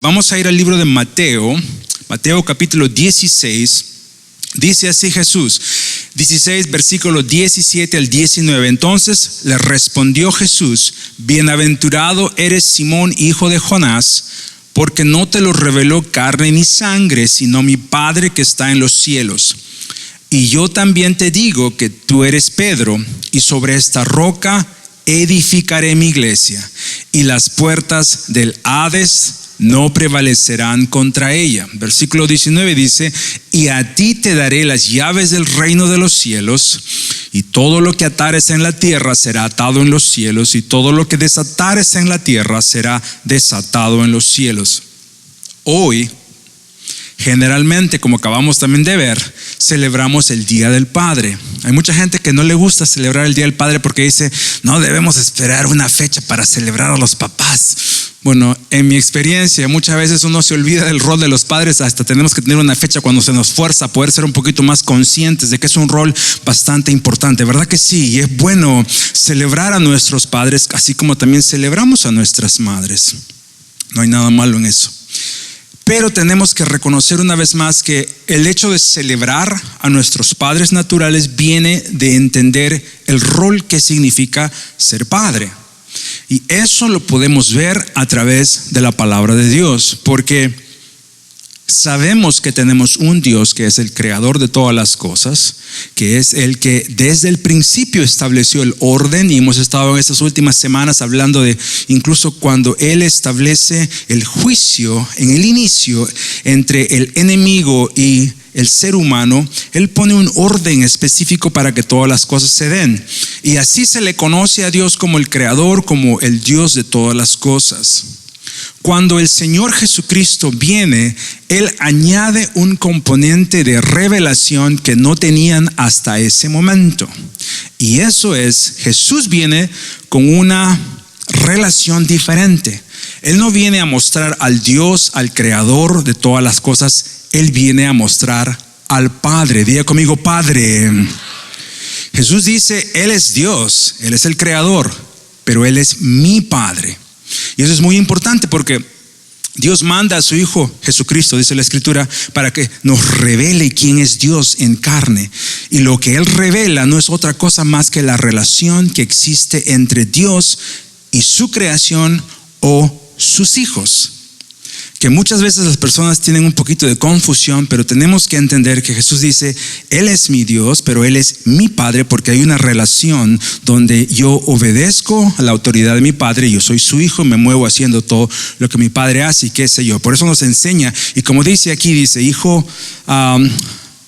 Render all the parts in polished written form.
Vamos a ir al libro de Mateo capítulo 16. Dice así Jesús, 16 versículo 17 al 19. Entonces le respondió Jesús: bienaventurado eres Simón, hijo de Jonás, porque no te lo reveló carne ni sangre, sino mi Padre que está en los cielos. Y yo también te digo que tú eres Pedro, y sobre esta roca edificaré mi iglesia, y las puertas del Hades no prevalecerán contra ella. Versículo 19 dice: y a ti te daré las llaves del reino de los cielos, y todo lo que atares en la tierra será atado en los cielos, y todo lo que desatares en la tierra será desatado en los cielos. Hoy, generalmente, como acabamos también de ver, celebramos el Día del Padre. Hay mucha gente que no le gusta celebrar el Día del Padre porque dice: no debemos esperar una fecha para celebrar a los papás. Bueno, en mi experiencia, muchas veces uno se olvida del rol de los padres. Hasta tenemos que tener una fecha cuando se nos fuerza a poder ser un poquito más conscientes de que es un rol bastante importante. ¿Verdad que sí? Y es bueno celebrar a nuestros padres, así como también celebramos a nuestras madres. No hay nada malo en eso. Pero tenemos que reconocer una vez más que el hecho de celebrar a nuestros padres naturales viene de entender el rol que significa ser padre. Y eso lo podemos ver a través de la palabra de Dios, porque sabemos que tenemos un Dios que es el creador de todas las cosas, que es el que desde el principio estableció el orden, y hemos estado en estas últimas semanas hablando de incluso cuando Él establece el juicio en el inicio entre el enemigo y el ser humano. Él pone un orden específico para que todas las cosas se den, y así se le conoce a Dios como el creador, como el Dios de todas las cosas. Cuando el Señor Jesucristo viene, Él añade un componente de revelación que no tenían hasta ese momento. Y eso es, Jesús viene con una relación diferente. Él no viene a mostrar al Dios, al creador de todas las cosas. Él viene a mostrar al Padre. Diga conmigo: Padre. Jesús dice: Él es Dios, Él es el creador, pero Él es mi Padre. Y eso es muy importante porque Dios manda a su Hijo Jesucristo, dice la Escritura, para que nos revele quién es Dios en carne. Y lo que Él revela no es otra cosa más que la relación que existe entre Dios y su creación o sus hijos. Que muchas veces las personas tienen un poquito de confusión, pero tenemos que entender que Jesús dice: Él es mi Dios, pero Él es mi Padre, porque hay una relación donde yo obedezco a la autoridad de mi Padre. Yo soy su hijo, me muevo haciendo todo lo que mi Padre hace y qué sé yo. Por eso nos enseña, y como dice aquí, dice: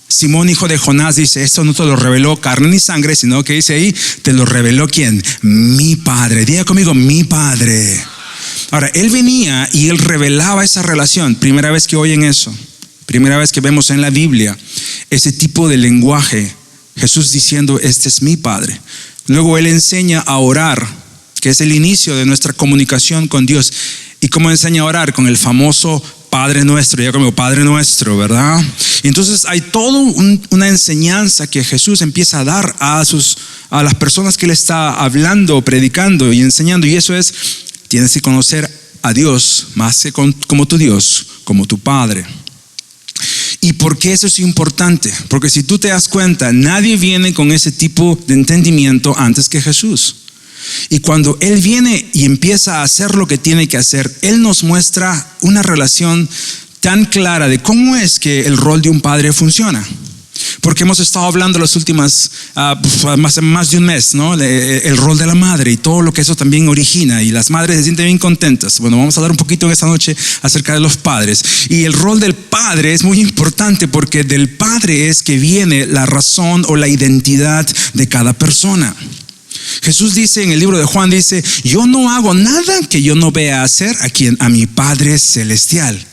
Simón, hijo de Jonás, dice: esto no te lo reveló carne ni sangre, sino que dice ahí, te lo reveló ¿quién? Mi Padre. Diga conmigo: mi Padre. Ahora, Él venía y Él revelaba esa relación. Primera vez que oyen eso, primera vez que vemos en la Biblia ese tipo de lenguaje, Jesús diciendo: este es mi Padre. Luego Él enseña a orar, que es el inicio de nuestra comunicación con Dios. ¿Y cómo enseña a orar? Con el famoso Padre Nuestro. Ya como Padre Nuestro, ¿verdad? Y entonces hay toda una enseñanza que Jesús empieza a dar a las personas que Él está hablando, predicando y enseñando. Y eso es: tienes que conocer a Dios más que como tu Dios, como tu Padre. ¿Y por qué eso es importante? Porque si tú te das cuenta, nadie viene con ese tipo de entendimiento antes que Jesús. Y cuando Él viene y empieza a hacer lo que tiene que hacer, Él nos muestra una relación tan clara de cómo es que el rol de un padre funciona. Porque hemos estado hablando las últimas, más de un mes, ¿no? El rol de la madre y todo lo que eso también origina. Y las madres se sienten bien contentas. Bueno, vamos a hablar un poquito en esta noche acerca de los padres. Y el rol del padre es muy importante porque del padre es que viene la razón o la identidad de cada persona. Jesús dice en el libro de Juan, dice: yo no hago nada que yo no vea hacer a mi Padre Celestial.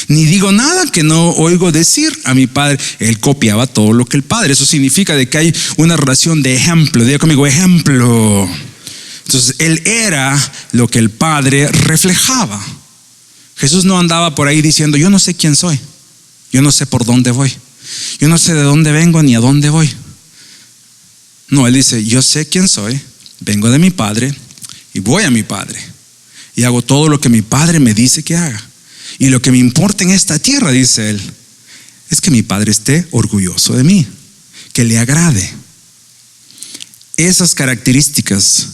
Ni digo nada que no oigo decir a mi Padre. Él copiaba todo lo que el Padre. Eso significa de que hay una relación de ejemplo. Diga conmigo: ejemplo. Entonces Él era lo que el Padre reflejaba. Jesús no andaba por ahí diciendo: yo no sé quién soy, yo no sé por dónde voy, yo no sé de dónde vengo ni a dónde voy. No, Él dice: yo sé quién soy, vengo de mi Padre y voy a mi Padre y hago todo lo que mi Padre me dice que haga. Y lo que me importa en esta tierra, dice él, es que mi Padre esté orgulloso de mí, que le agrade. Esas características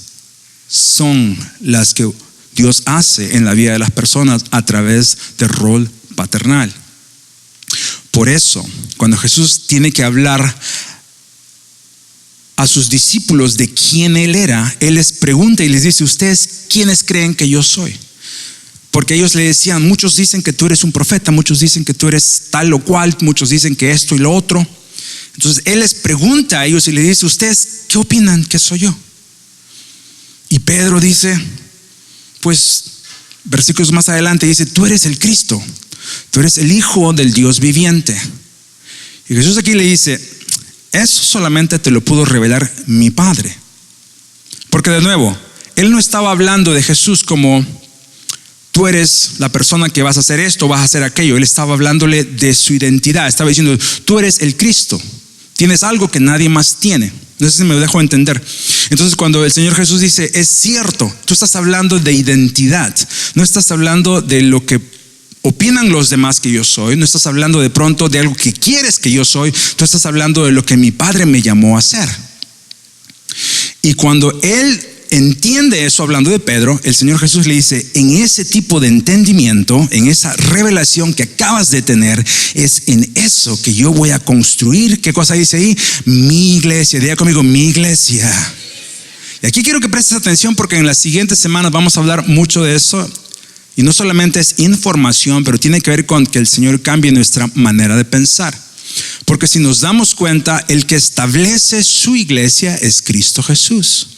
son las que Dios hace en la vida de las personas a través del rol paternal. Por eso, cuando Jesús tiene que hablar a sus discípulos de quién Él era, Él les pregunta y les dice: ¿ustedes quiénes creen que yo soy? Porque ellos le decían: muchos dicen que tú eres un profeta, muchos dicen que tú eres tal o cual, muchos dicen que esto y lo otro. Entonces Él les pregunta a ellos y les dice: ¿ustedes qué opinan que soy yo? Y Pedro dice, pues versículos más adelante dice: tú eres el Cristo, tú eres el Hijo del Dios viviente. Y Jesús aquí le dice: eso solamente te lo pudo revelar mi Padre. Porque de nuevo, Él no estaba hablando de Jesús como: tú eres la persona que vas a hacer esto, vas a hacer aquello. Él estaba hablándole de su identidad. Estaba diciendo: tú eres el Cristo, tienes algo que nadie más tiene. No sé si me dejo entender. Entonces, cuando el Señor Jesús dice: es cierto, tú estás hablando de identidad, no estás hablando de lo que opinan los demás que yo soy, no estás hablando de pronto de algo que quieres que yo soy, tú estás hablando de lo que mi Padre me llamó a hacer. Y cuando Él entiende eso, hablando de Pedro, el Señor Jesús le dice: en ese tipo de entendimiento, en esa revelación que acabas de tener, es en eso que yo voy a construir. ¿Qué cosa dice ahí? Mi iglesia. Diga conmigo: mi iglesia. Y aquí quiero que prestes atención, porque en las siguientes semanas vamos a hablar mucho de eso. Y no solamente es información, pero tiene que ver con que el Señor cambie nuestra manera de pensar. Porque si nos damos cuenta, el que establece su iglesia es Cristo Jesús.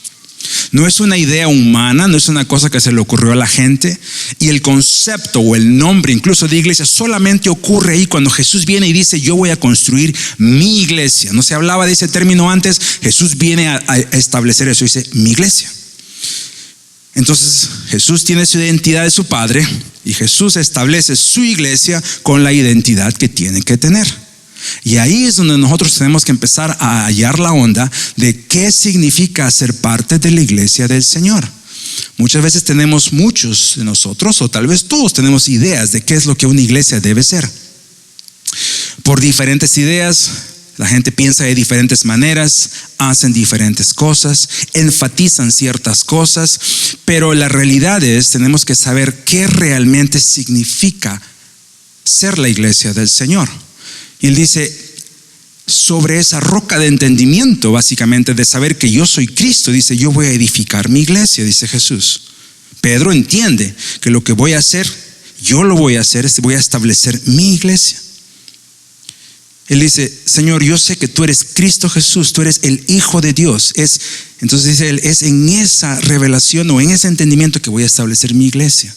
No es una idea humana, no es una cosa que se le ocurrió a la gente. Y el concepto o el nombre incluso de iglesia solamente ocurre ahí cuando Jesús viene y dice: yo voy a construir mi iglesia. No se hablaba de ese término antes. Jesús viene a establecer eso, dice: mi iglesia. Entonces Jesús tiene su identidad de su Padre, y Jesús establece su iglesia con la identidad que tiene que tener. Y ahí es donde nosotros tenemos que empezar a hallar la onda de qué significa ser parte de la iglesia del Señor. Muchas veces muchos de nosotros, o tal vez todos, tenemos ideas de qué es lo que una iglesia debe ser. Por diferentes ideas, la gente piensa de diferentes maneras, hacen diferentes cosas, enfatizan ciertas cosas, pero la realidad es, tenemos que saber qué realmente significa ser la iglesia del Señor. Y Él dice: sobre esa roca de entendimiento, básicamente, de saber que yo soy Cristo, dice: yo voy a edificar mi iglesia, dice Jesús. Pedro entiende que lo que voy a hacer, yo lo voy a hacer, voy a establecer mi iglesia. Él dice: Señor, yo sé que tú eres Cristo Jesús, tú eres el Hijo de Dios. Entonces dice él: es en esa revelación o en ese entendimiento que voy a establecer mi iglesia.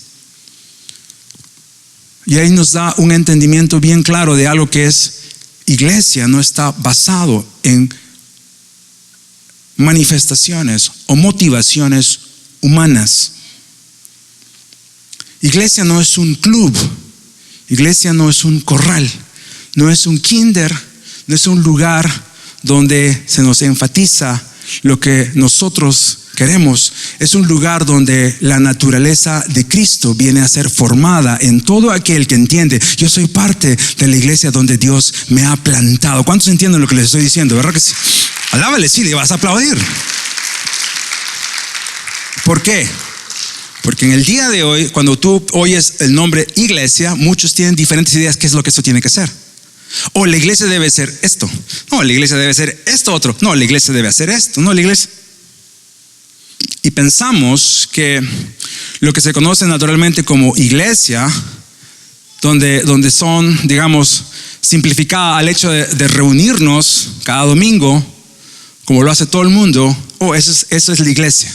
Y ahí nos da un entendimiento bien claro de algo que es: iglesia no está basado en manifestaciones o motivaciones humanas. Iglesia no es un club, iglesia no es un corral, no es un kinder, no es un lugar donde se nos enfatiza lo que nosotros queremos. Es un lugar donde la naturaleza de Cristo viene a ser formada en todo aquel que entiende: yo soy parte de la iglesia donde Dios me ha plantado. ¿Cuántos entienden lo que les estoy diciendo? ¿Verdad que sí? Alábale, sí, le vas a aplaudir. ¿Por qué? Porque en el día de hoy, cuando tú oyes el nombre iglesia, muchos tienen diferentes ideas qué es lo que esto tiene que ser. O la iglesia debe ser esto, no, la iglesia debe ser esto otro, no, la iglesia debe hacer esto, no, la iglesia. Y pensamos que lo que se conoce naturalmente como iglesia, donde son, digamos, simplificada al hecho de reunirnos cada domingo, como lo hace todo el mundo, eso es la iglesia.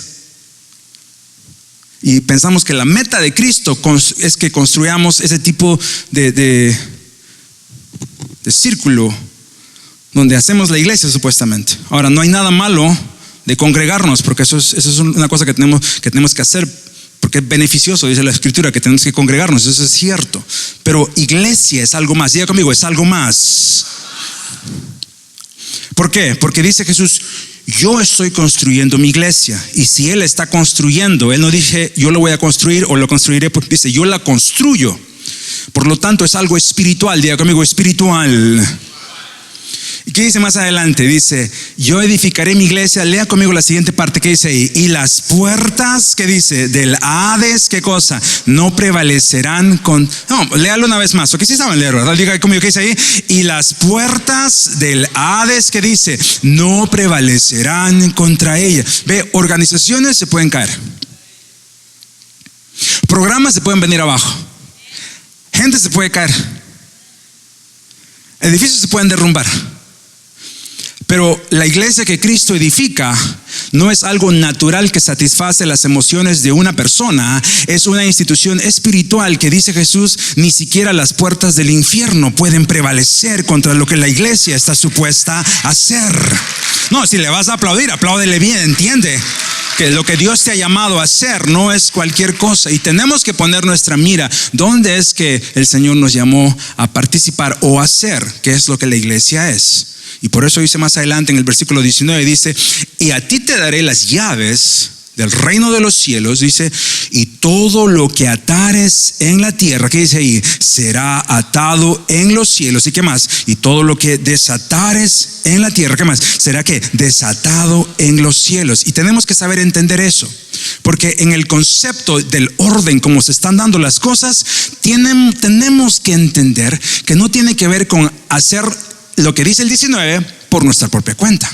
Y pensamos que la meta de Cristo es que construyamos ese tipo de círculo donde hacemos la iglesia, supuestamente. Ahora, no hay nada malo de congregarnos, porque eso es una cosa que tenemos que hacer, porque es beneficioso, dice la Escritura, que tenemos que congregarnos. Eso es cierto, pero iglesia es algo más. Diga conmigo: es algo más. ¿Por qué? Porque dice Jesús: yo estoy construyendo mi iglesia. Y si Él está construyendo, Él no dice: yo lo voy a construir o lo construiré, porque dice: yo la construyo. Por lo tanto, es algo espiritual. Diga conmigo, espiritual. ¿Y qué dice más adelante? Dice, yo edificaré mi iglesia. Lea conmigo la siguiente parte que dice ahí. Y las puertas, ¿qué dice? Del Hades, ¿qué cosa? No prevalecerán con... No, léalo una vez más. ¿O qué sí saben leer, verdad? Diga conmigo, ¿qué dice ahí? Y las puertas del Hades, ¿qué dice? No prevalecerán contra ella. Ve, organizaciones se pueden caer. Programas se pueden venir abajo. Gente se puede caer. Edificios se pueden derrumbar. Pero la iglesia que Cristo edifica no es algo natural que satisface las emociones de una persona. Es una institución espiritual que, dice Jesús, ni siquiera las puertas del infierno pueden prevalecer contra lo que la iglesia está supuesta a hacer. No, si le vas a aplaudir, apláudele bien, entiende que lo que Dios te ha llamado a hacer no es cualquier cosa. Y tenemos que poner nuestra mira dónde es que el Señor nos llamó a participar o hacer, que es lo que la iglesia es. Y por eso dice más adelante en el versículo 19, dice, y a ti te daré las llaves del reino de los cielos, dice, y todo lo que atares en la tierra, ¿qué dice ahí? Será atado en los cielos. ¿Y qué más? Y todo lo que desatares en la tierra, ¿qué más? Será que desatado en los cielos. Y tenemos que saber entender eso, porque en el concepto del orden, como se están dando las cosas, tenemos que entender que no tiene que ver con hacer lo que dice el 19 por nuestra propia cuenta.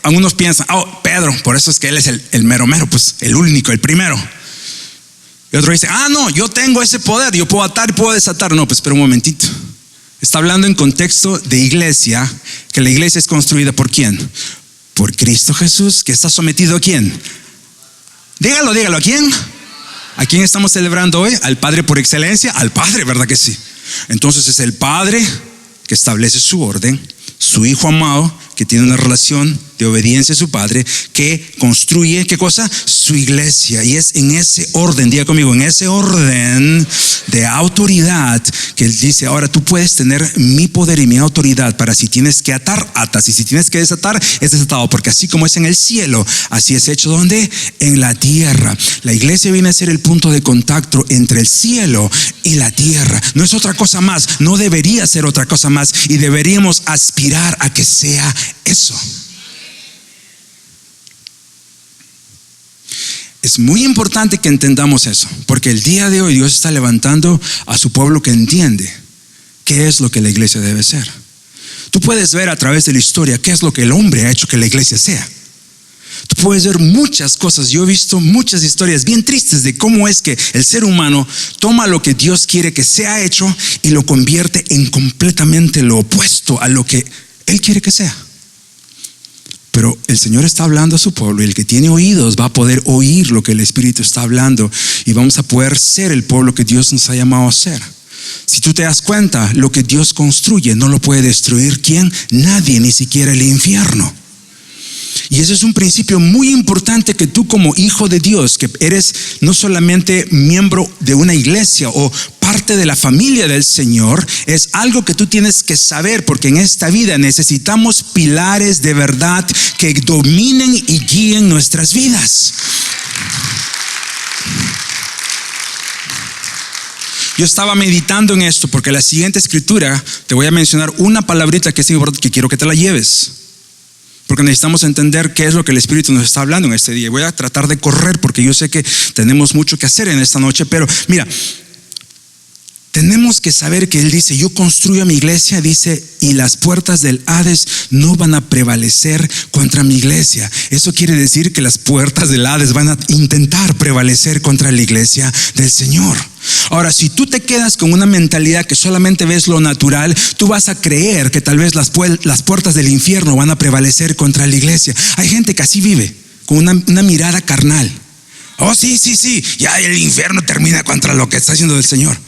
Algunos piensan, Pedro, por eso es que él es el mero mero, pues el único, el primero. Y otro dice, no, yo tengo ese poder, yo puedo atar y puedo desatar. No, pues espera un momentito. Está hablando en contexto de iglesia, que la iglesia es construida ¿por quién? Por Cristo Jesús, que está sometido ¿a quién? Dígalo, ¿a quién? ¿A quién estamos celebrando hoy? Al Padre por excelencia, al Padre, ¿verdad que sí? Entonces es el Padre que establece su orden, su Hijo amado que tiene una relación de obediencia a su Padre, que construye, ¿qué cosa? Su iglesia. Y es en ese orden, diga conmigo, en ese orden de autoridad que Él dice, ahora tú puedes tener mi poder y mi autoridad para si tienes que atar, atas, y si tienes que desatar, es desatado, porque así como es en el cielo, así es hecho ¿dónde? En la tierra. La iglesia viene a ser el punto de contacto entre el cielo y la tierra. No es otra cosa más, no debería ser otra cosa más, y deberíamos aspirar a que sea eso. Es muy importante que entendamos eso, porque el día de hoy Dios está levantando a su pueblo que entiende qué es lo que la iglesia debe ser. Tú puedes ver a través de la historia qué es lo que el hombre ha hecho que la iglesia sea. Tú puedes ver muchas cosas. Yo he visto muchas historias bien tristes de cómo es que el ser humano toma lo que Dios quiere que sea hecho y lo convierte en completamente lo opuesto a lo que Él quiere que sea. Pero el Señor está hablando a su pueblo, y el que tiene oídos va a poder oír lo que el Espíritu está hablando, y vamos a poder ser el pueblo que Dios nos ha llamado a ser. Si tú te das cuenta, lo que Dios construye no lo puede destruir ¿quién? Nadie, ni siquiera el infierno. Y ese es un principio muy importante, que tú como hijo de Dios, que eres no solamente miembro de una iglesia o parte de la familia del Señor, es algo que tú tienes que saber, porque en esta vida necesitamos pilares de verdad que dominen y guíen nuestras vidas. Yo estaba meditando en esto, porque la siguiente escritura te voy a mencionar una palabrita que es importante, que quiero que te la lleves, porque necesitamos entender qué es lo que el Espíritu nos está hablando en este día. Voy a tratar de correr, porque yo sé que tenemos mucho que hacer en esta noche, pero mira, tenemos que saber que Él dice, yo construyo mi iglesia, dice, y las puertas del Hades no van a prevalecer contra mi iglesia. Eso quiere decir que las puertas del Hades van a intentar prevalecer contra la iglesia del Señor. Ahora, si tú te quedas con una mentalidad que solamente ves lo natural, tú vas a creer que tal vez las puertas del infierno van a prevalecer contra la iglesia. Hay gente que así vive, con una mirada carnal. Sí, ya el infierno termina contra lo que está haciendo el Señor.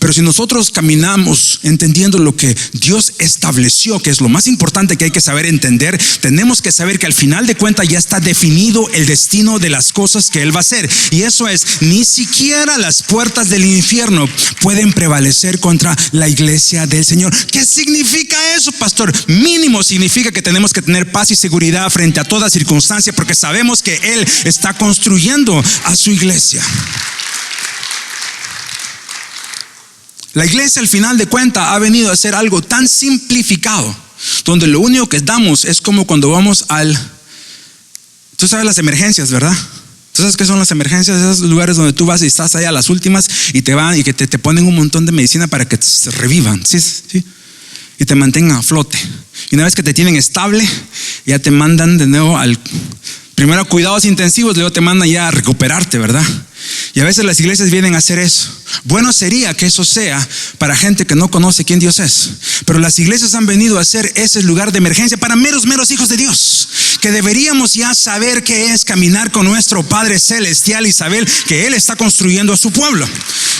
Pero si nosotros caminamos entendiendo lo que Dios estableció, que es lo más importante que hay que saber entender, tenemos que saber que al final de cuentas ya está definido el destino de las cosas que Él va a hacer. Y eso es, ni siquiera las puertas del infierno pueden prevalecer contra la iglesia del Señor. ¿Qué significa eso, pastor? Mínimo significa que tenemos que tener paz y seguridad frente a toda circunstancia, porque sabemos que Él está construyendo a su iglesia. La iglesia al final de cuentas ha venido a ser algo tan simplificado, donde lo único que damos es como cuando vamos tú sabes las emergencias, ¿verdad? ¿Tú sabes qué son las emergencias? Esos lugares donde tú vas y estás allá a las últimas y te van y que te ponen un montón de medicina para que se revivan, ¿sí? Y te mantengan a flote. Y una vez que te tienen estable, ya te mandan de nuevo primero a cuidados intensivos, luego te mandan ya a recuperarte, ¿verdad? Y a veces las iglesias vienen a hacer eso. Bueno sería que eso sea para gente que no conoce quién Dios es. Pero las iglesias han venido a ser ese lugar de emergencia para meros hijos de Dios, que deberíamos ya saber qué es caminar con nuestro Padre Celestial y saber que Él está construyendo a su pueblo.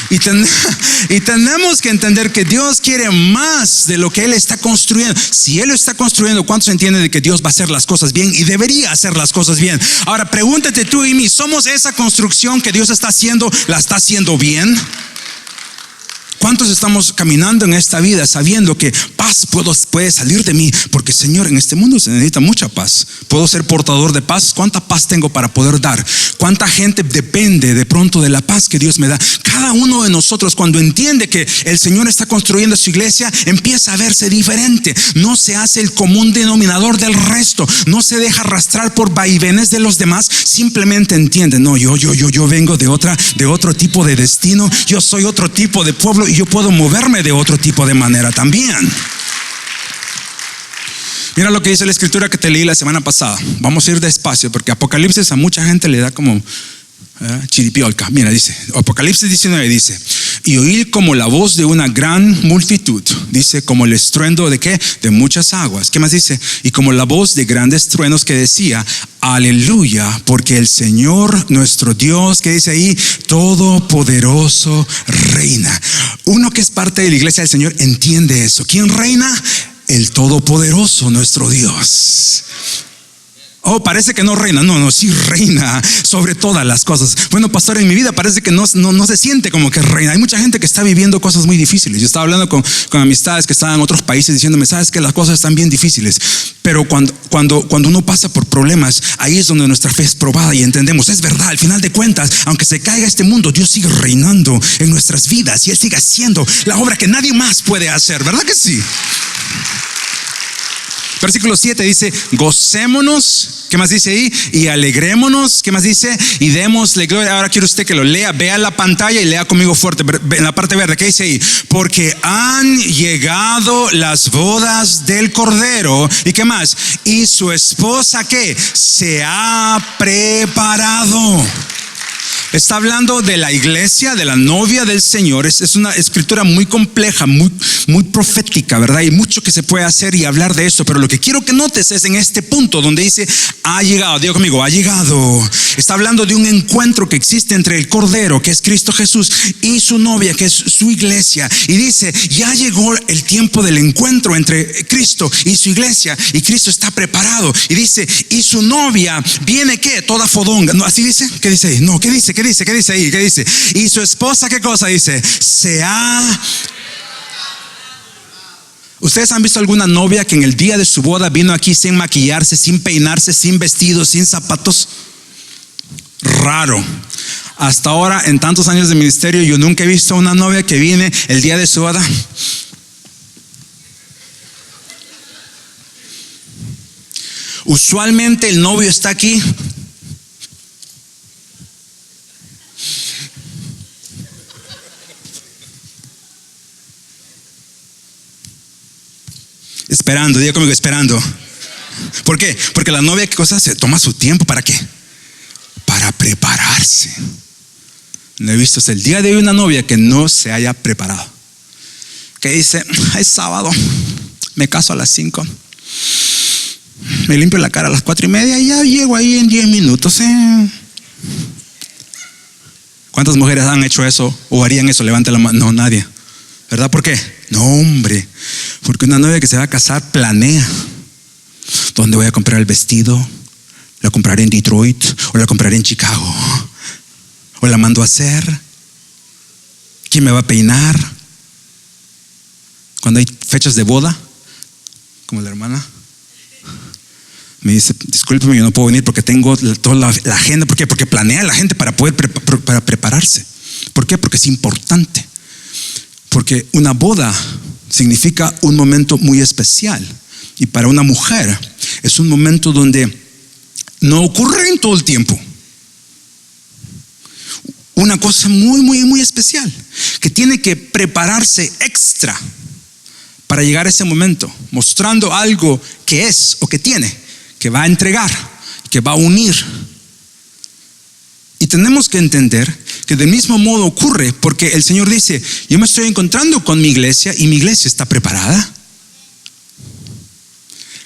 Y tenemos que entender que Dios quiere más de lo que Él está construyendo. Si Él lo está construyendo, ¿cuántos entienden de que Dios va a hacer las cosas bien y debería hacer las cosas bien? Ahora pregúntate tú y mí, ¿somos esa construcción que Dios está haciendo, la está haciendo bien? ¿Cuántos estamos caminando en esta vida sabiendo que paz puede salir de mí? Porque Señor, en este mundo se necesita mucha paz. ¿Puedo ser portador de paz? ¿Cuánta paz tengo para poder dar? ¿Cuánta gente depende de pronto de la paz que Dios me da? Cada uno de nosotros, cuando entiende que el Señor está construyendo su iglesia, empieza a verse diferente. No se hace el común denominador del resto. No se deja arrastrar por vaivenes de los demás. Simplemente entiende, no, yo vengo de otro tipo de destino. Yo soy otro tipo de pueblo y yo puedo moverme de otro tipo de manera también. Mira lo que dice la escritura que te leí la semana pasada. Vamos a ir despacio porque Apocalipsis a mucha gente le da como chiripiolca. Mira, dice Apocalipsis 19, dice: y oí como la voz de una gran multitud, dice, como el estruendo de ¿qué? De muchas aguas. ¿Qué más dice? Y como la voz de grandes truenos que decía: aleluya, porque el Señor nuestro Dios, que dice ahí, todopoderoso reina. Uno que es parte de la iglesia del Señor entiende eso. ¿Quién reina? El todopoderoso nuestro Dios. Oh, parece que no reina. No, sí reina sobre todas las cosas. Bueno, pastor, en mi vida parece que no se siente como que reina. Hay mucha gente que está viviendo cosas muy difíciles. Yo estaba hablando con amistades que estaban en otros países diciéndome, sabes que las cosas están bien difíciles. Pero cuando uno pasa por problemas, ahí es donde nuestra fe es probada y entendemos, es verdad, al final de cuentas, aunque se caiga este mundo, Dios sigue reinando en nuestras vidas y Él sigue haciendo la obra que nadie más puede hacer. ¿Verdad que sí? Versículo 7 dice: gocémonos. ¿Qué más dice ahí? Y alegrémonos. ¿Qué más dice? Y démosle gloria. Ahora quiero usted que lo lea. Vea la pantalla y lea conmigo fuerte en la parte verde. ¿Qué dice ahí? Porque han llegado las bodas del Cordero. ¿Y qué más? Y su esposa, ¿qué? Se ha preparado. Está hablando de la iglesia, de la novia del Señor. Es una escritura muy compleja, muy profética, ¿verdad? Hay mucho que se puede hacer y hablar de esto, pero lo que quiero que notes es en este punto donde dice: ha llegado. Diga conmigo, ha llegado. Está hablando de un encuentro que existe entre el Cordero, que es Cristo Jesús, y su novia, que es su iglesia. Y dice: ya llegó el tiempo del encuentro entre Cristo y su iglesia, y Cristo está preparado. Y dice: y su novia viene, ¿qué? Toda fodonga. ¿No? ¿Así dice? ¿Qué dice ahí? No, ¿qué dice? ¿Qué dice ahí? ¿Qué dice? Y su esposa, ¿qué cosa dice? Se ha... ¿Ustedes han visto alguna novia que en el día de su boda vino aquí sin maquillarse, sin peinarse, sin vestidos, sin zapatos? Raro. Hasta ahora, en tantos años de ministerio, yo nunca he visto a una novia que viene el día de su boda usualmente el novio está aquí esperando. Diga conmigo, esperando. ¿Por qué? Porque la novia, ¿qué cosa? Se toma su tiempo. ¿Para qué? Para prepararse. No he visto hasta el día de hoy una novia que no se haya preparado, que dice: es sábado, me caso a las 5, me limpio la cara a las 4:30 y ya llego ahí en 10 minutos. ¿Cuántas mujeres han hecho eso o harían eso? Levante la mano. No, nadie. ¿Verdad? ¿Por qué? No, hombre, porque una novia que se va a casar planea dónde voy a comprar el vestido. La compraré en Detroit o la compraré en Chicago, o la mando a hacer. ¿Quién me va a peinar? Cuando hay fechas de boda, como la hermana me dice: discúlpeme, yo no puedo venir porque tengo toda la agenda. ¿Por qué? Porque planea la gente para poder para prepararse. ¿Por qué? Porque es importante. Porque una boda significa un momento muy especial. Y para una mujer es un momento donde no ocurre en todo el tiempo. Una cosa muy, muy, muy especial, que tiene que prepararse extra para llegar a ese momento, mostrando algo que es o que tiene, que va a entregar, que va a unir. Y tenemos que entender que del mismo modo ocurre, porque el Señor dice: yo me estoy encontrando con mi iglesia y mi iglesia está preparada.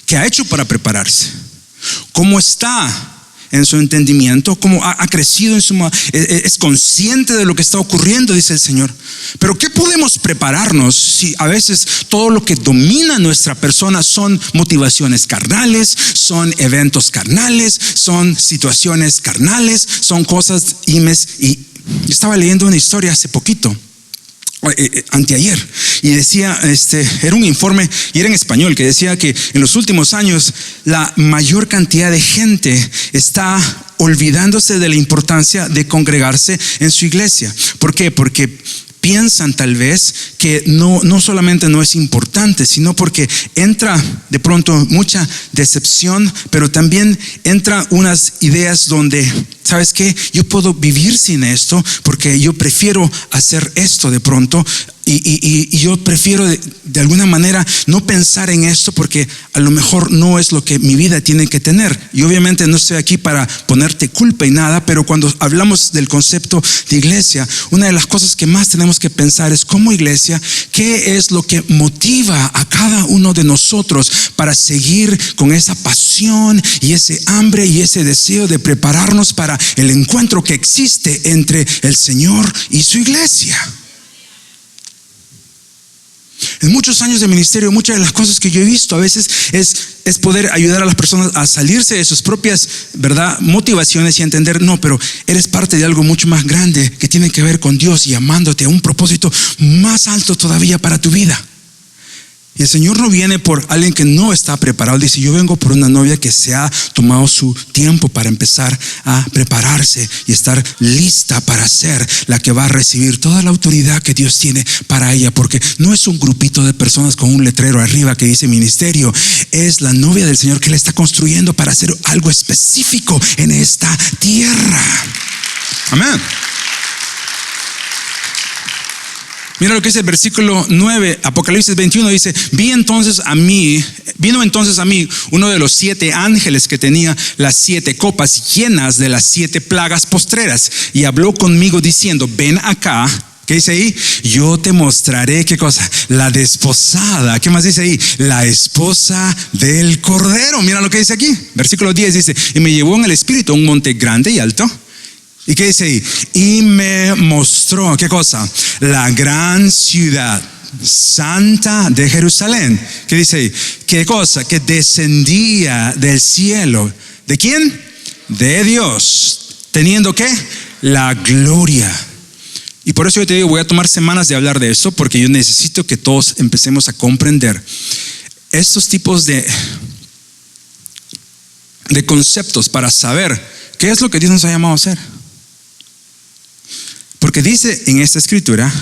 ¿Qué ha hecho para prepararse? ¿Cómo está en su entendimiento? ¿Cómo ha crecido en es consciente de lo que está ocurriendo? Dice el Señor. Pero ¿qué podemos prepararnos si a veces todo lo que domina nuestra persona son motivaciones carnales, son eventos carnales, son situaciones carnales, son cosas imes? Y yo estaba leyendo una historia hace poquito, anteayer, y decía, era un informe y era en español, que decía que en los últimos años la mayor cantidad de gente está olvidándose de la importancia de congregarse en su iglesia. ¿Por qué? Porque piensan tal vez que no solamente no es importante, sino porque entra de pronto mucha decepción, pero también entra unas ideas donde, ¿sabes qué? Yo puedo vivir sin esto porque yo prefiero hacer esto de pronto. Y yo prefiero de alguna manera no pensar en esto porque a lo mejor no es lo que mi vida tiene que tener. Y obviamente no estoy aquí para ponerte culpa y nada, pero cuando hablamos del concepto de iglesia, una de las cosas que más tenemos que pensar es, como iglesia, ¿qué es lo que motiva a cada uno de nosotros para seguir con esa pasión y ese hambre y ese deseo de prepararnos para el encuentro que existe entre el Señor y su iglesia? En muchos años de ministerio, muchas de las cosas que yo he visto a veces es poder ayudar a las personas a salirse de sus propias, ¿verdad?, motivaciones y entender, no, pero eres parte de algo mucho más grande que tiene que ver con Dios y amándote a un propósito más alto todavía para tu vida. Y el Señor no viene por alguien que no está preparado. Dice: yo vengo por una novia que se ha tomado su tiempo para empezar a prepararse y estar lista para ser la que va a recibir toda la autoridad que Dios tiene para ella. Porque no es un grupito de personas con un letrero arriba que dice ministerio. Es la novia del Señor que le está construyendo para hacer algo específico en esta tierra. Amén. Mira lo que dice el versículo 9, Apocalipsis 21, dice: vino entonces a mí uno de los 7 ángeles que tenía las 7 copas llenas de las 7 plagas postreras, y habló conmigo diciendo: ven acá. ¿Qué dice ahí? Yo te mostraré, ¿qué cosa? La desposada. ¿Qué más dice ahí? La esposa del Cordero. Mira lo que dice aquí. Versículo 10 dice: y me llevó en el espíritu a un monte grande y alto. ¿Y qué dice ahí? Y me mostró, ¿qué cosa? La gran ciudad santa de Jerusalén. ¿Qué dice ahí? ¿Qué cosa? Que descendía del cielo. ¿De quién? De Dios. ¿Teniendo qué? La gloria. Y por eso yo te digo, voy a tomar semanas de hablar de esto, porque yo necesito que todos empecemos a comprender estos tipos de conceptos para saber qué es lo que Dios nos ha llamado a hacer. Porque dice en esta escritura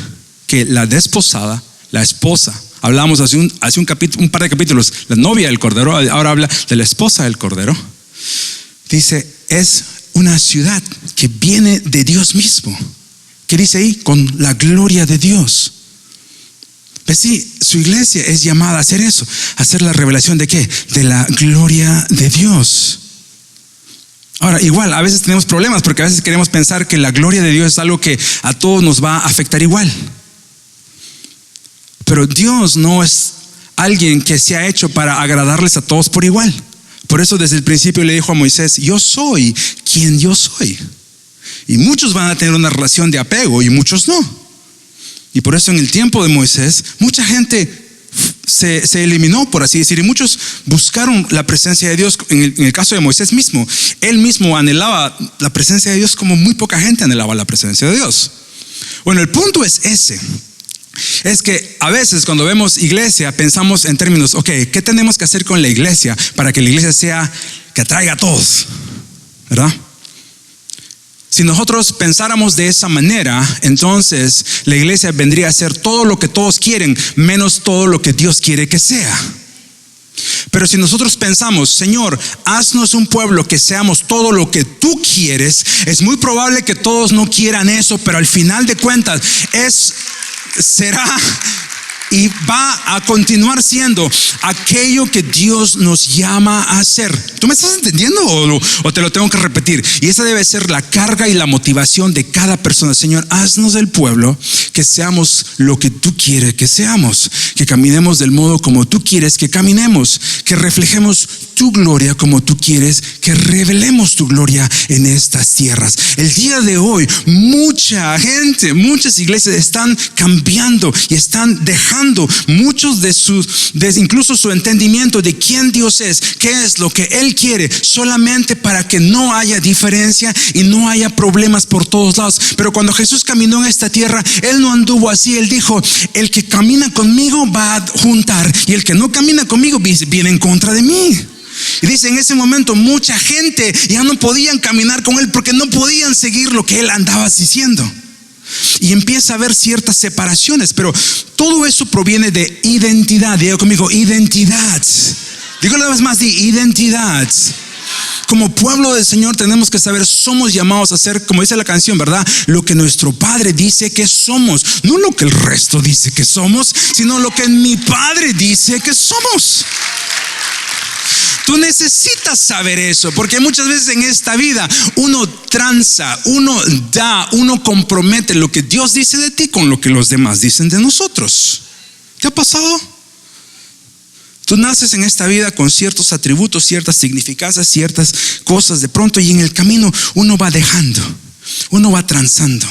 que la desposada, la esposa, hablamos hace un par de capítulos, la novia del Cordero, ahora habla de la esposa del Cordero. Dice, es una ciudad que viene de Dios mismo. ¿Qué dice ahí? Con la gloria de Dios. Pues sí, su iglesia es llamada a hacer eso, a hacer la revelación de ¿qué? De la gloria de Dios. Ahora, igual, a veces tenemos problemas porque a veces queremos pensar que la gloria de Dios es algo que a todos nos va a afectar igual. Pero Dios no es alguien que se ha hecho para agradarles a todos por igual. Por eso desde el principio le dijo a Moisés: yo soy quien yo soy. Y muchos van a tener una relación de apego y muchos no. Y por eso en el tiempo de Moisés mucha gente se eliminó, por así decir, y muchos buscaron la presencia de Dios. En el caso de Moisés mismo, él mismo anhelaba la presencia de Dios como muy poca gente anhelaba la presencia de Dios. Bueno, el punto es ese. Es que a veces cuando vemos iglesia pensamos en términos, ok, ¿qué tenemos que hacer con la iglesia para que la iglesia sea que atraiga a todos? ¿Verdad? Si nosotros pensáramos de esa manera, entonces la iglesia vendría a ser todo lo que todos quieren, menos todo lo que Dios quiere que sea. Pero si nosotros pensamos, Señor, haznos un pueblo que seamos todo lo que tú quieres, es muy probable que todos no quieran eso, pero al final de cuentas será y va a continuar siendo aquello que Dios nos llama a hacer. ¿Tú me estás entendiendo o te lo tengo que repetir? Y esa debe ser la carga y la motivación de cada persona. Señor, haznos del pueblo que seamos lo que tú quieres que seamos, que caminemos del modo como tú quieres que caminemos, que reflejemos tu gloria como tú quieres, que revelemos tu gloria en estas tierras. El día de hoy, mucha gente, muchas iglesias están cambiando y están dejando muchos de incluso su entendimiento de quién Dios es, qué es lo que Él quiere, solamente para que no haya diferencia y no haya problemas por todos lados. Pero cuando Jesús caminó en esta tierra, Él no anduvo así. Él dijo, el que camina conmigo va a juntar, y el que no camina conmigo viene en contra de mí. Y dice, en ese momento mucha gente ya no podían caminar con Él porque no podían seguir lo que Él andaba diciendo. Y empieza a haber ciertas separaciones, pero todo eso proviene de identidad. Diga conmigo, identidad. Digo una vez más, de identidad. Como pueblo del Señor tenemos que saber, somos llamados a ser, como dice la canción, ¿verdad? Lo que nuestro Padre dice que somos. No lo que el resto dice que somos, sino lo que mi Padre dice que somos. Tú necesitas saber eso, porque muchas veces en esta vida uno tranza, uno da, uno compromete lo que Dios dice de ti con lo que los demás dicen de nosotros. ¿Qué ha pasado? Tú naces en esta vida con ciertos atributos, ciertas significancias, ciertas cosas de pronto, y en el camino uno va dejando, uno va transando.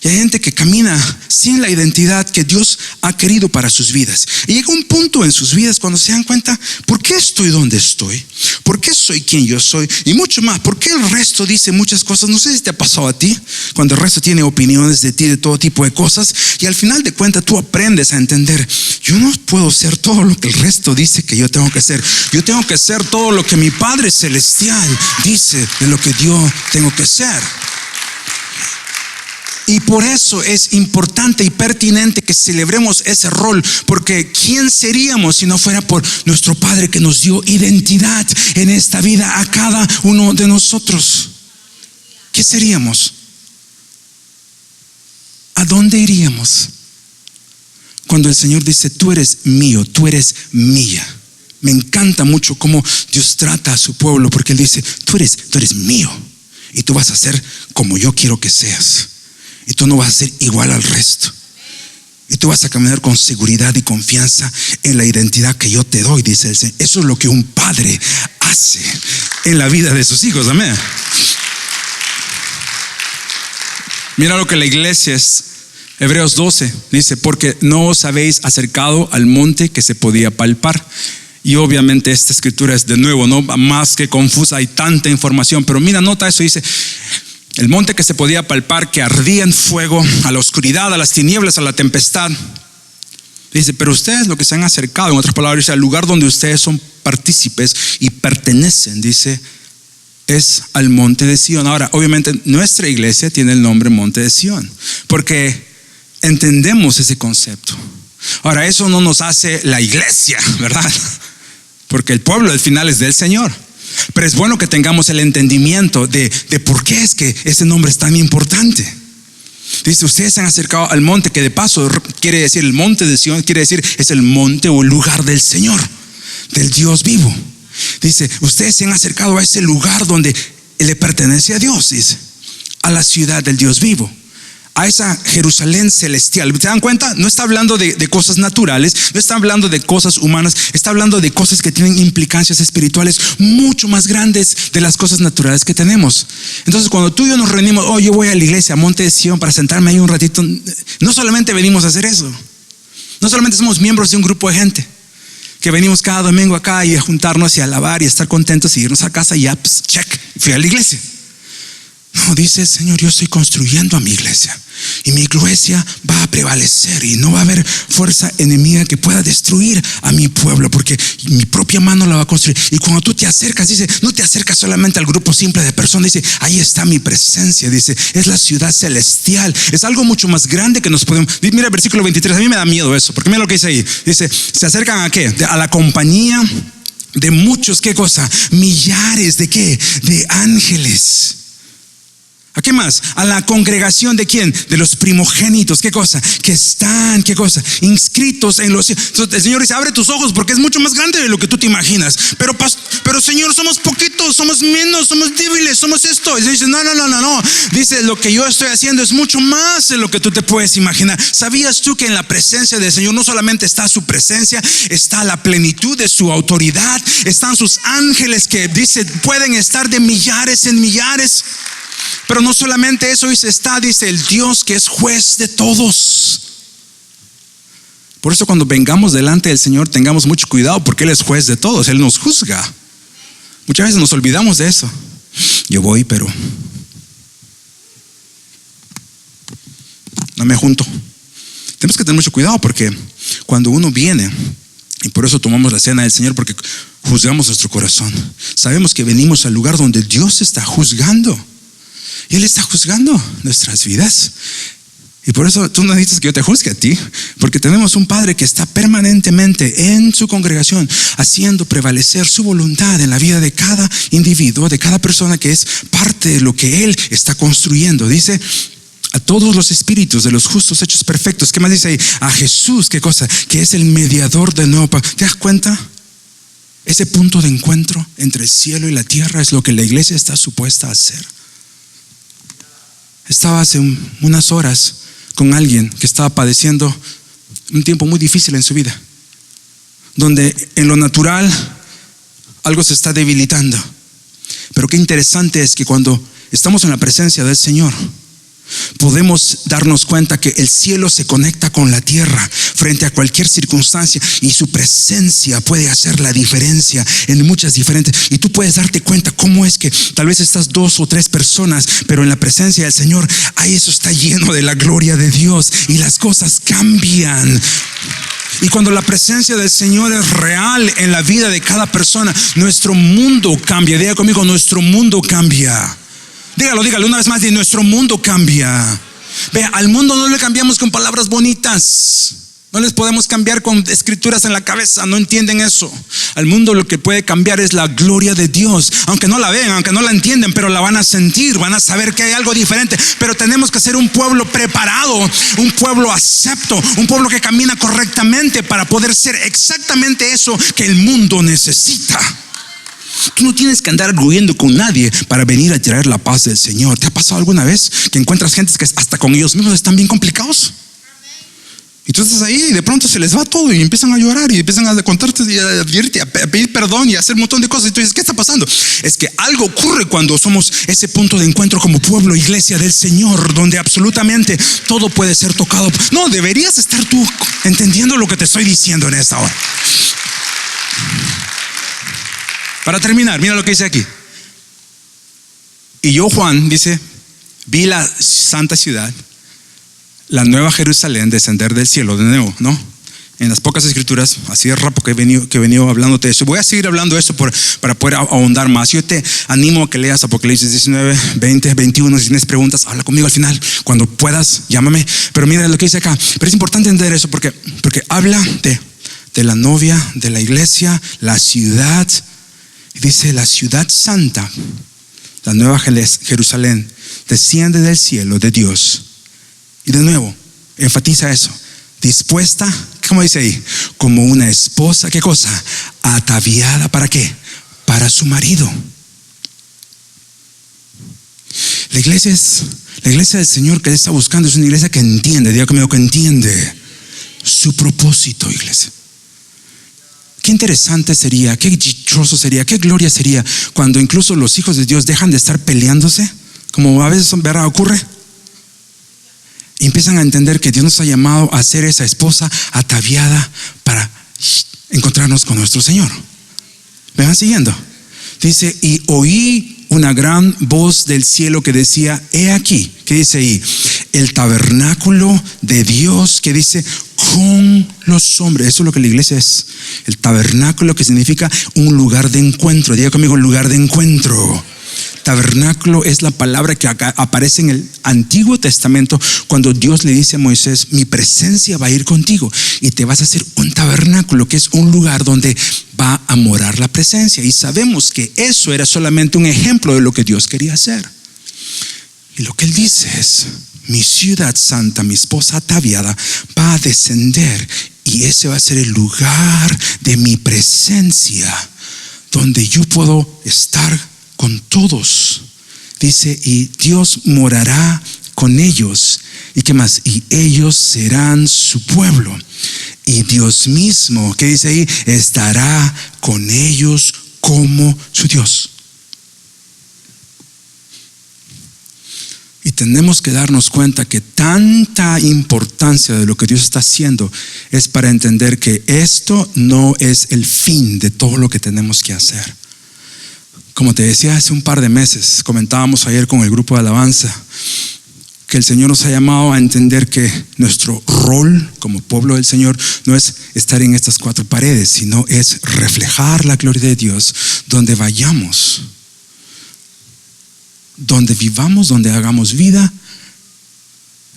Y hay gente que camina sin la identidad que Dios ha querido para sus vidas. Y llega un punto en sus vidas cuando se dan cuenta, ¿por qué estoy donde estoy? ¿Por qué soy quien yo soy? Y mucho más, ¿por qué el resto dice muchas cosas? No sé si te ha pasado a ti, cuando el resto tiene opiniones de ti, de todo tipo de cosas. Y al final de cuentas tú aprendes a entender, yo no puedo ser todo lo que el resto dice que yo tengo que ser. Yo tengo que ser todo lo que mi Padre Celestial dice de lo que yo tengo que ser. Y por eso es importante y pertinente que celebremos ese rol, porque ¿quién seríamos si no fuera por nuestro Padre que nos dio identidad en esta vida a cada uno de nosotros? ¿Qué seríamos? ¿A dónde iríamos? Cuando el Señor dice, tú eres mío, tú eres mía. Me encanta mucho cómo Dios trata a su pueblo, porque Él dice, tú eres mío, y tú vas a ser como yo quiero que seas. Y tú no vas a ser igual al resto. Y tú vas a caminar con seguridad y confianza en la identidad que yo te doy, dice el Señor. Eso es lo que un padre hace en la vida de sus hijos. Amén. Mira lo que la iglesia es. Hebreos 12 dice, porque no os habéis acercado al monte que se podía palpar. Y obviamente esta escritura es de nuevo, no más que confusa, hay tanta información. Pero mira, nota eso, dice, el monte que se podía palpar, que ardía en fuego, a la oscuridad, a las tinieblas, a la tempestad. Dice, pero ustedes lo que se han acercado, en otras palabras, dice, al lugar donde ustedes son partícipes y pertenecen, dice, es al monte de Sión. Ahora, obviamente nuestra iglesia tiene el nombre Monte de Sión, porque entendemos ese concepto. Ahora, eso no nos hace la iglesia, ¿verdad? Porque el pueblo al final es del Señor. Pero es bueno que tengamos el entendimiento de por qué es que ese nombre es tan importante. Dice, ustedes se han acercado al monte, que de paso quiere decir, el monte de Sión quiere decir, es el monte o el lugar del Señor, del Dios vivo. Dice, ustedes se han acercado a ese lugar donde le pertenece a Dios, dice, a la ciudad del Dios vivo, a esa Jerusalén celestial. ¿Se dan cuenta? No está hablando de cosas naturales, no está hablando de cosas humanas, está hablando de cosas que tienen implicancias espirituales mucho más grandes de las cosas naturales que tenemos. Entonces, cuando tú y yo nos reunimos, yo voy a la iglesia, a Monte de Sión, para sentarme ahí un ratito, no solamente venimos a hacer eso, no solamente somos miembros de un grupo de gente que venimos cada domingo acá y a juntarnos y a alabar y a estar contentos y irnos a casa y ya, pues, check, fui a la iglesia. No, dice: Señor, yo estoy construyendo a mi iglesia y mi iglesia va a prevalecer y no va a haber fuerza enemiga que pueda destruir a mi pueblo, porque mi propia mano la va a construir. Y cuando tú te acercas, dice, no te acercas solamente al grupo simple de personas, dice, ahí está mi presencia, dice, es la ciudad celestial, es algo mucho más grande que nos podemos. Mira el versículo 23, a mí me da miedo eso, porque mira lo que dice ahí, dice, se acercan ¿a qué? A la compañía de muchos, ¿qué cosa? Millares de ¿qué? De ángeles. ¿A qué más? A la congregación de ¿quién? De los primogénitos. ¿Qué cosa? Que están, ¿qué cosa? Inscritos en los cielos. Entonces, el Señor dice, abre tus ojos porque es mucho más grande de lo que tú te imaginas. Pero Señor, somos poquitos, somos menos, somos débiles, somos esto. Y dice, no. Dice, lo que yo estoy haciendo es mucho más de lo que tú te puedes imaginar. ¿Sabías tú que en la presencia del Señor no solamente está su presencia, está la plenitud de su autoridad, están sus ángeles que dice, pueden estar de millares en millares? Pero no solamente eso, dice el Dios que es juez de todos. Por eso cuando vengamos delante del Señor tengamos mucho cuidado, porque Él es juez de todos, Él nos juzga. Muchas veces nos olvidamos de eso. Yo voy, pero no me junto. Tenemos que tener mucho cuidado, porque cuando uno viene, y por eso tomamos la cena del Señor, porque juzgamos nuestro corazón. Sabemos que venimos al lugar donde Dios está juzgando. Y Él está juzgando nuestras vidas. Y por eso tú no necesitas que yo te juzgue a ti, porque tenemos un Padre que está permanentemente en su congregación haciendo prevalecer su voluntad en la vida de cada individuo, de cada persona que es parte de lo que Él está construyendo. Dice, a todos los espíritus de los justos hechos perfectos. ¿Qué más dice ahí? A Jesús, ¿qué cosa? Que es el mediador del nuevo pacto. ¿Te das cuenta? Ese punto de encuentro entre el cielo y la tierra es lo que la iglesia está supuesta a hacer. Estaba hace unas horas con alguien que estaba padeciendo un tiempo muy difícil en su vida, donde en lo natural algo se está debilitando. Pero qué interesante es que cuando estamos en la presencia del Señor, podemos darnos cuenta que el cielo se conecta con la tierra frente a cualquier circunstancia, y su presencia puede hacer la diferencia en muchas diferentes. Y tú puedes darte cuenta cómo es que tal vez estas 2 o 3 personas, pero en la presencia del Señor, ahí eso está lleno de la gloria de Dios y las cosas cambian. Y cuando la presencia del Señor es real en la vida de cada persona, nuestro mundo cambia. Diga conmigo, nuestro mundo cambia. Dígalo una vez más, nuestro mundo cambia. Vea, al mundo no le cambiamos con palabras bonitas, no les podemos cambiar con escrituras en la cabeza, no entienden eso. Al mundo lo que puede cambiar es la gloria de Dios, aunque no la vean, aunque no la entienden, pero la van a sentir, van a saber que hay algo diferente. Pero tenemos que ser un pueblo preparado, un pueblo acepto, un pueblo que camina correctamente para poder ser exactamente eso que el mundo necesita. Tú no tienes que andar arguyendo con nadie para venir a traer la paz del Señor. ¿Te ha pasado alguna vez que encuentras gente que hasta con ellos mismos están bien complicados? Y tú estás ahí y de pronto se les va todo y empiezan a llorar y empiezan a contarte y a advertirte, a pedir perdón y a hacer un montón de cosas. Y tú dices, ¿qué está pasando? Es que algo ocurre cuando somos ese punto de encuentro como pueblo, iglesia del Señor, donde absolutamente todo puede ser tocado. No, deberías estar tú entendiendo lo que te estoy diciendo en esta hora. Para terminar, mira lo que dice aquí. Y yo, Juan, dice, vi la santa ciudad, la nueva Jerusalén, descender del cielo de nuevo, ¿no? En las pocas escrituras, así de rápido que he venido hablándote de eso. Voy a seguir hablando de eso para poder ahondar más. Yo te animo a que leas Apocalipsis 19, 20, 21. Si tienes preguntas, habla conmigo al final. Cuando puedas, llámame. Pero mira lo que dice acá. Pero es importante entender eso porque habla de la novia, de la iglesia, la ciudad. Dice, la ciudad santa, la nueva Jerusalén, desciende del cielo de Dios. Y de nuevo, enfatiza eso. Dispuesta, ¿cómo dice ahí? Como una esposa, ¿qué cosa? Ataviada, ¿para qué? Para su marido. La iglesia del Señor que Él está buscando es una iglesia que entiende, diga conmigo, que entiende su propósito, iglesia. Qué interesante sería, qué dichoso sería, qué gloria sería cuando incluso los hijos de Dios dejan de estar peleándose, como a veces ¿verdad? Ocurre, y empiezan a entender que Dios nos ha llamado a ser esa esposa ataviada para encontrarnos con nuestro Señor. ¿Me van siguiendo? Dice, y oí una gran voz del cielo que decía: he aquí, ¿qué dice ahí? El tabernáculo de Dios, que dice con los hombres. Eso es lo que la iglesia es. El tabernáculo, que significa un lugar de encuentro. Diga conmigo, lugar de encuentro. Tabernáculo es la palabra que acá aparece en el Antiguo Testamento cuando Dios le dice a Moisés: mi presencia va a ir contigo y te vas a hacer un tabernáculo, que es un lugar donde va a morar la presencia. Y sabemos que eso era solamente un ejemplo de lo que Dios quería hacer. Y lo que Él dice es: mi ciudad santa, mi esposa ataviada, va a descender, y ese va a ser el lugar de mi presencia, donde yo puedo estar con todos. Dice: y Dios morará con ellos. ¿Y qué más? Y ellos serán su pueblo. Y Dios mismo, ¿qué dice ahí? Estará con ellos como su Dios. Y tenemos que darnos cuenta que tanta importancia de lo que Dios está haciendo es para entender que esto no es el fin de todo lo que tenemos que hacer. Como te decía hace un par de meses, comentábamos ayer con el grupo de alabanza, que el Señor nos ha llamado a entender que nuestro rol como pueblo del Señor no es estar en estas cuatro paredes, sino es reflejar la gloria de Dios donde vayamos, donde vivamos, donde hagamos vida,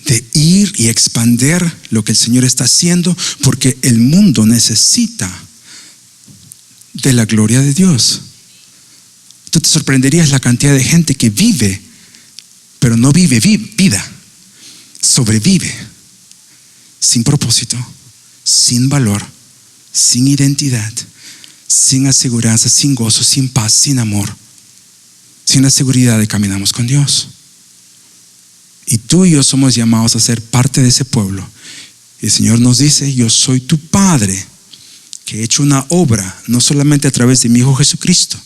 de ir y expandir lo que el Señor está haciendo, porque el mundo necesita de la gloria de Dios. Tú te sorprenderías la cantidad de gente que vive, pero no vive vida, sobrevive, sin propósito, sin valor, sin identidad, sin aseguranza, sin gozo, sin paz, sin amor, sin la seguridad de que caminamos con Dios. Y tú y yo somos llamados a ser parte de ese pueblo. Y el Señor nos dice: yo soy tu Padre, que he hecho una obra, no solamente a través de mi Hijo Jesucristo,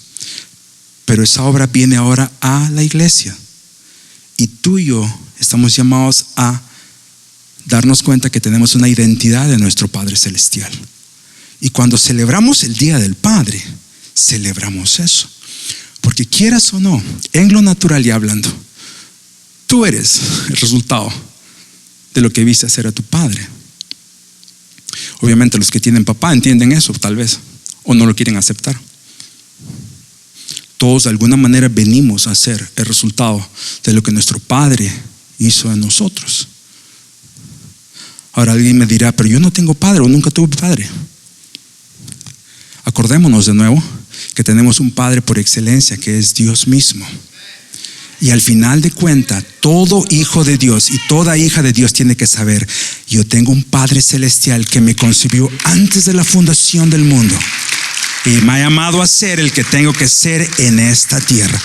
pero esa obra viene ahora a la iglesia. Y tú y yo estamos llamados a darnos cuenta que tenemos una identidad de nuestro Padre Celestial. Y cuando celebramos el Día del Padre, celebramos eso. Porque quieras o no, en lo natural y hablando, tú eres el resultado de lo que viste hacer a tu padre. Obviamente los que tienen papá entienden eso, tal vez, o no lo quieren aceptar. Todos de alguna manera venimos a ser el resultado de lo que nuestro Padre hizo en nosotros. Ahora alguien me dirá: pero yo no tengo padre o nunca tuve padre. Acordémonos de nuevo que tenemos un Padre por excelencia, que es Dios mismo. Y al final de cuentas, todo hijo de Dios y toda hija de Dios tiene que saber: yo tengo un Padre celestial que me concibió antes de la fundación del mundo y me ha llamado a ser el que tengo que ser en esta tierra.